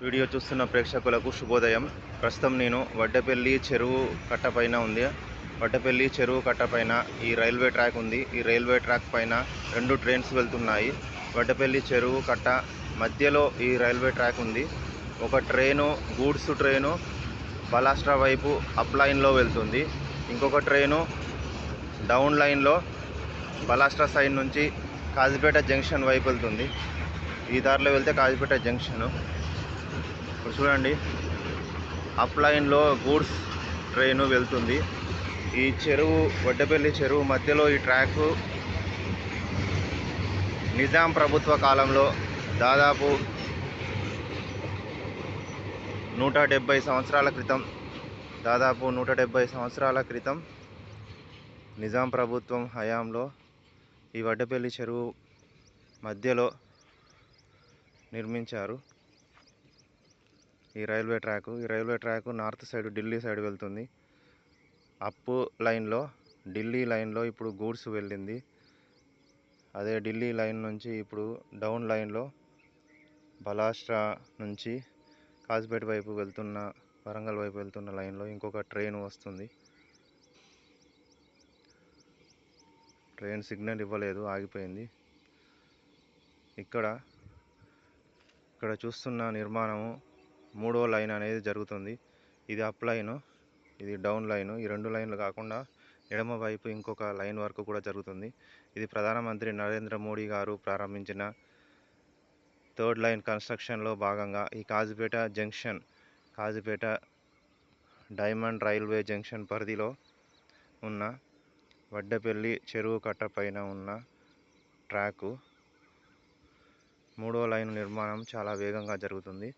Video చూస్తున్న ప్రేక్షకులకు శుభోదయం. ప్రస్తుతం నేను వడ్డెపల్లి చెరువు కట్ట పైన ఉంది. వడ్డెపల్లి చెరువు కట్ట పైన ఈ రైల్వే ట్రాక్ ఉంది. ఈ రైల్వే ట్రాక్ పైన 2 ట్రైన్స్ వెళ్తున్నాయి. వడ్డెపల్లి చెరువు కట్ట మధ్యలో ఈ రైల్వే ట్రాక్ ఉంది. ఒక ట్రైను గూడ్స్ ట్రైను బలాస్ట్రా వైపు అప్ లైన్లో వెళ్తుంది. ఇంకొక ట్రైను డౌన్ లైన్లో బలాస్ట్రా సైడ్ నుంచి కాజీపేట జంక్షన్ వైపు వెళ్తుంది. ఈ దారిలో వెళ్తే కాజీపేట జంక్షను. ఇప్పుడు చూడండి, అప్ లైన్లో గూడ్స్ ట్రైను వెళ్తుంది. ఈ చెరువు వడ్డెపల్లి చెరువు మధ్యలో ఈ ట్రాకు నిజాం ప్రభుత్వ కాలంలో దాదాపు 170 సంవత్సరాల క్రితం నిజాం ప్రభుత్వం హయాంలో ఈ వడ్డెపల్లి చెరువు మధ్యలో నిర్మించారు ఈ railway track north side Delhi side వెళ్తుంది. అప్ లైన్లో ఢిల్లీ లైన్లో ఇప్పుడు గూడ్స్ వెళ్ళింది. అదే ఢిల్లీ లైన్ నుంచి ఇప్పుడు డౌన్ లైన్లో బలాస్ట్రా నుంచి కాజీపేట వైపు వెళ్తున్న వరంగల్ వైపు వెళ్తున్న లైన్లో ఇంకొక ట్రైన్ వస్తుంది. ట్రైన్ సిగ్నల్ ఇవ్వలేదు, ఆగిపోయింది. ఇక్కడ చూస్తున్న నిర్మాణము 3వ లైన్ అనేది జరుగుతుంది. ఇది అప్ లైను, ఇది డౌన్ లైను. ఈ 2 లైన్లు కాకుండా ఎడమ వైపు ఇంకొక లైన్ వరకు కూడా జరుగుతుంది. ఇది ప్రధానమంత్రి నరేంద్ర మోడీ గారు ప్రారంభించిన 3rd లైన్ కన్స్ట్రక్షన్లో భాగంగా ఈ కాజీపేట డైమండ్ రైల్వే జంక్షన్ పరిధిలో ఉన్న వడ్డెపల్లి చెరువు కట్ట పైన ఉన్న ట్రాకు 3వ లైన్ నిర్మాణం చాలా వేగంగా జరుగుతుంది.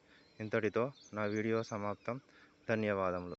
ఇంతటితో నా వీడియో సమాప్తం. ధన్యవాదములు.